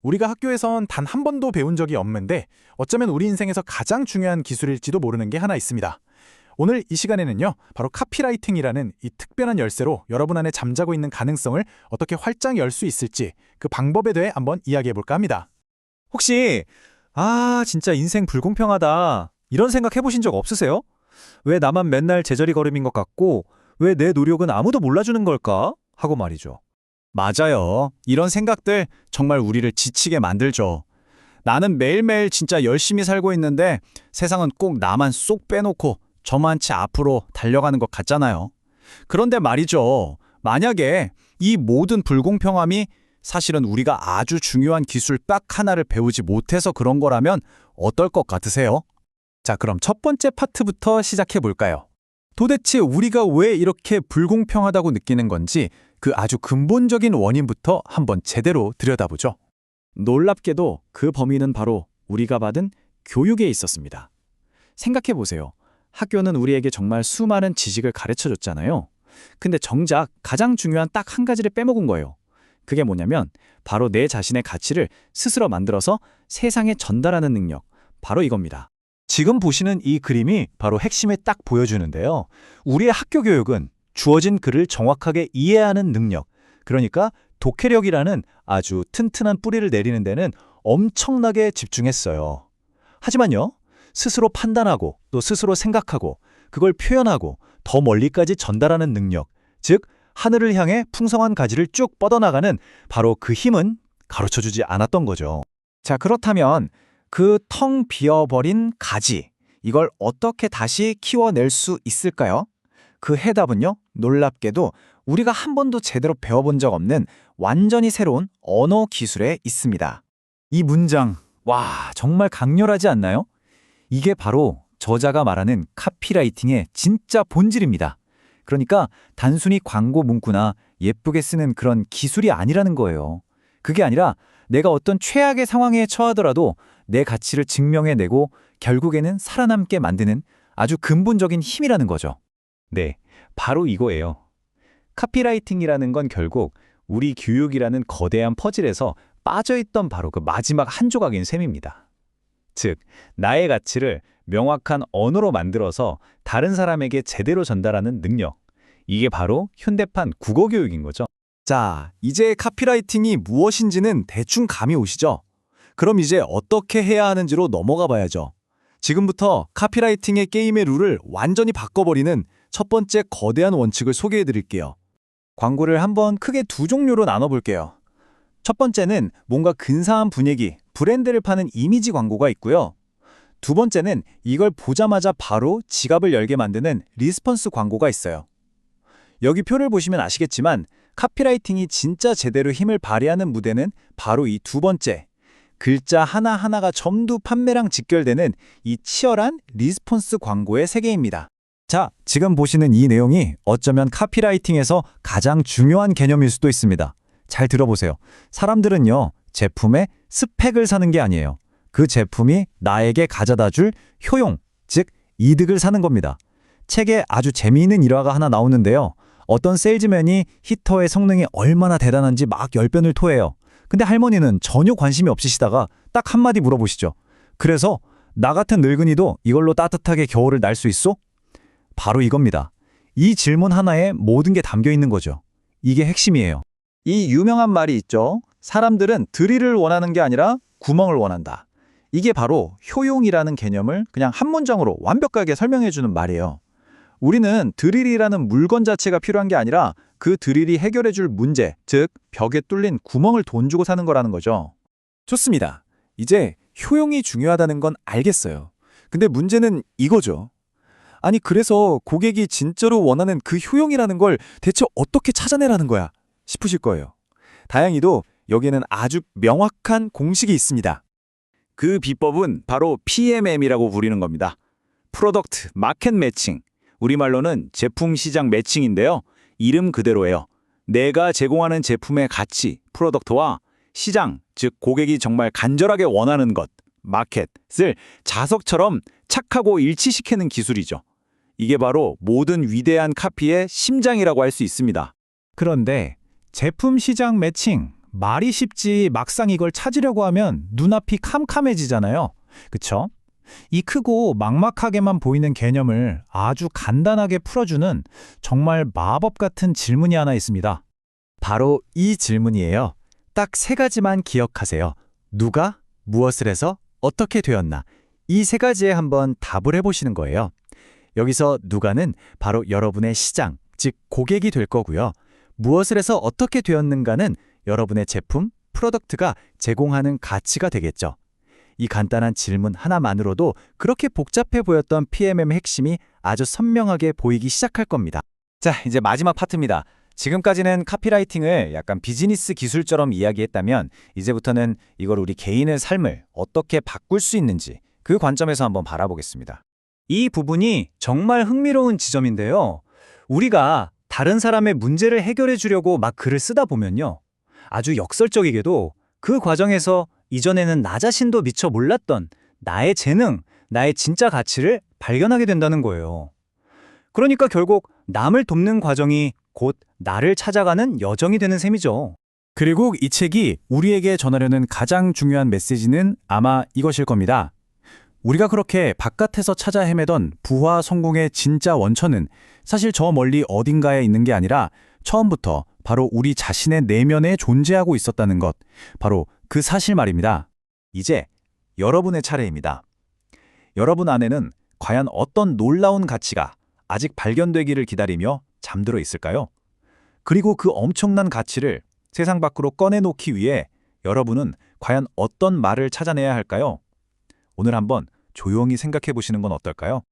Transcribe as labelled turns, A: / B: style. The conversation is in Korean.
A: 우리가 학교에선 단 한 번도 배운 적이 없는데 어쩌면 우리 인생에서 가장 중요한 기술일지도 모르는 게 하나 있습니다. 오늘 이 시간에는요, 바로 카피라이팅이라는 이 특별한 열쇠로 여러분 안에 잠자고 있는 가능성을 어떻게 활짝 열 수 있을지 그 방법에 대해 한번 이야기해볼까 합니다.
B: 혹시 진짜 인생 불공평하다 이런 생각 해보신 적 없으세요? 왜 나만 맨날 제자리 걸음인 것 같고 왜 내 노력은 아무도 몰라주는 걸까? 하고 말이죠.
C: 맞아요. 이런 생각들 정말 우리를 지치게 만들죠. 나는 매일매일 진짜 열심히 살고 있는데 세상은 꼭 나만 쏙 빼놓고 저만치 앞으로 달려가는 것 같잖아요. 그런데 말이죠. 만약에 이 모든 불공평함이 사실은 우리가 아주 중요한 기술 딱 하나를 배우지 못해서 그런 거라면 어떨 것 같으세요?
B: 자, 그럼 첫 번째 파트부터 시작해 볼까요? 도대체 우리가 왜 이렇게 불공평하다고 느끼는 건지 그 아주 근본적인 원인부터 한번 제대로 들여다보죠.
C: 놀랍게도 그 범인은 바로 우리가 받은 교육에 있었습니다. 생각해 보세요. 학교는 우리에게 정말 수많은 지식을 가르쳐 줬잖아요. 근데 정작 가장 중요한 딱 한 가지를 빼먹은 거예요. 그게 뭐냐면 바로 내 자신의 가치를 스스로 만들어서 세상에 전달하는 능력. 바로 이겁니다.
B: 지금 보시는 이 그림이 바로 핵심에 딱 보여주는데요. 우리의 학교 교육은 주어진 글을 정확하게 이해하는 능력, 그러니까 독해력이라는 아주 튼튼한 뿌리를 내리는 데는 엄청나게 집중했어요. 하지만요, 스스로 판단하고 또 스스로 생각하고 그걸 표현하고 더 멀리까지 전달하는 능력, 즉 하늘을 향해 풍성한 가지를 쭉 뻗어나가는 바로 그 힘은 가르쳐주지 않았던 거죠.
C: 자, 그렇다면 그 텅 비어버린 가지, 이걸 어떻게 다시 키워낼 수 있을까요? 그 해답은요, 놀랍게도 우리가 한 번도 제대로 배워본 적 없는 완전히 새로운 언어 기술에 있습니다.
B: 이 문장, 와, 정말 강렬하지 않나요? 이게 바로 저자가 말하는 카피라이팅의 진짜 본질입니다. 그러니까 단순히 광고 문구나 예쁘게 쓰는 그런 기술이 아니라는 거예요. 그게 아니라 내가 어떤 최악의 상황에 처하더라도 내 가치를 증명해내고 결국에는 살아남게 만드는 아주 근본적인 힘이라는 거죠. 네, 바로 이거예요. 카피라이팅이라는 건 결국 우리 교육이라는 거대한 퍼즐에서 빠져있던 바로 그 마지막 한 조각인 셈입니다. 즉, 나의 가치를 명확한 언어로 만들어서 다른 사람에게 제대로 전달하는 능력. 이게 바로 현대판 국어교육인 거죠.
C: 자, 이제 카피라이팅이 무엇인지는 대충 감이 오시죠? 그럼 이제 어떻게 해야 하는지로 넘어가 봐야죠. 지금부터 카피라이팅의 게임의 룰을 완전히 바꿔버리는 첫 번째 거대한 원칙을 소개해 드릴게요. 광고를 한번 크게 두 종류로 나눠볼게요. 첫 번째는 뭔가 근사한 분위기, 브랜드를 파는 이미지 광고가 있고요. 두 번째는 이걸 보자마자 바로 지갑을 열게 만드는 리스폰스 광고가 있어요. 여기 표를 보시면 아시겠지만 카피라이팅이 진짜 제대로 힘을 발휘하는 무대는 바로 이 두 번째, 글자 하나하나가 전부 판매랑 직결되는 이 치열한 리스폰스 광고의 세계입니다.
B: 자, 지금 보시는 이 내용이 어쩌면 카피라이팅에서 가장 중요한 개념일 수도 있습니다. 잘 들어보세요. 사람들은요, 제품의 스펙을 사는 게 아니에요. 그 제품이 나에게 가져다 줄 효용, 즉 이득을 사는 겁니다. 책에 아주 재미있는 일화가 하나 나오는데요. 어떤 세일즈맨이 히터의 성능이 얼마나 대단한지 막 열변을 토해요. 근데 할머니는 전혀 관심이 없으시다가 딱 한마디 물어보시죠. 그래서 나 같은 늙은이도 이걸로 따뜻하게 겨울을 날 수 있어? 바로 이겁니다. 이 질문 하나에 모든 게 담겨 있는 거죠. 이게 핵심이에요.
C: 이 유명한 말이 있죠. 사람들은 드릴을 원하는 게 아니라 구멍을 원한다. 이게 바로 효용이라는 개념을 그냥 한 문장으로 완벽하게 설명해주는 말이에요. 우리는 드릴이라는 물건 자체가 필요한 게 아니라 그 드릴이 해결해줄 문제, 즉 벽에 뚫린 구멍을 돈 주고 사는 거라는 거죠. 좋습니다. 이제 효용이 중요하다는 건 알겠어요. 근데 문제는 이거죠. 아니, 그래서 고객이 진짜로 원하는 그 효용이라는 걸 대체 어떻게 찾아내라는 거야 싶으실 거예요. 다행히도 여기에는 아주 명확한 공식이 있습니다. 그 비법은 바로 PMM이라고 부르는 겁니다. 프로덕트 마켓 매칭. 우리말로는 제품 시장 매칭인데요. 이름 그대로예요. 내가 제공하는 제품의 가치, 프로덕트와 시장, 즉 고객이 정말 간절하게 원하는 것, 마켓을 자석처럼 착하고 일치시키는 기술이죠. 이게 바로 모든 위대한 카피의 심장이라고 할 수 있습니다.
B: 그런데 제품 시장 매칭,
A: 말이 쉽지 막상 이걸 찾으려고 하면 눈앞이 캄캄해지잖아요. 그쵸? 이 크고 막막하게만 보이는 개념을 아주 간단하게 풀어주는 정말 마법 같은 질문이 하나 있습니다.
C: 바로 이 질문이에요. 딱 세 가지만 기억하세요. 누가, 무엇을 해서, 어떻게 되었나. 이 세 가지에 한번 답을 해보시는 거예요. 여기서 누가는 바로 여러분의 시장, 즉 고객이 될 거고요. 무엇을 해서 어떻게 되었는가는 여러분의 제품, 프로덕트가 제공하는 가치가 되겠죠. 이 간단한 질문 하나만으로도 그렇게 복잡해 보였던 PMM의 핵심이 아주 선명하게 보이기 시작할 겁니다.
B: 자, 이제 마지막 파트입니다. 지금까지는 카피라이팅을 약간 비즈니스 기술처럼 이야기했다면 이제부터는 이걸 우리 개인의 삶을 어떻게 바꿀 수 있는지 그 관점에서 한번 바라보겠습니다. 이 부분이 정말 흥미로운 지점인데요. 우리가 다른 사람의 문제를 해결해 주려고 막 글을 쓰다 보면요. 아주 역설적이게도 그 과정에서 이전에는 나 자신도 미처 몰랐던 나의 재능, 나의 진짜 가치를 발견하게 된다는 거예요. 그러니까 결국 남을 돕는 과정이 곧 나를 찾아가는 여정이 되는 셈이죠.
A: 그리고 이 책이 우리에게 전하려는 가장 중요한 메시지는 아마 이것일 겁니다. 우리가 그렇게 바깥에서 찾아 헤매던 부와 성공의 진짜 원천은 사실 저 멀리 어딘가에 있는 게 아니라 처음부터 바로 우리 자신의 내면에 존재하고 있었다는 것, 바로 그 사실 말입니다.
B: 이제 여러분의 차례입니다. 여러분 안에는 과연 어떤 놀라운 가치가 아직 발견되기를 기다리며 잠들어 있을까요? 그리고 그 엄청난 가치를 세상 밖으로 꺼내놓기 위해 여러분은 과연 어떤 말을 찾아내야 할까요? 오늘 한번 조용히 생각해 보시는 건 어떨까요?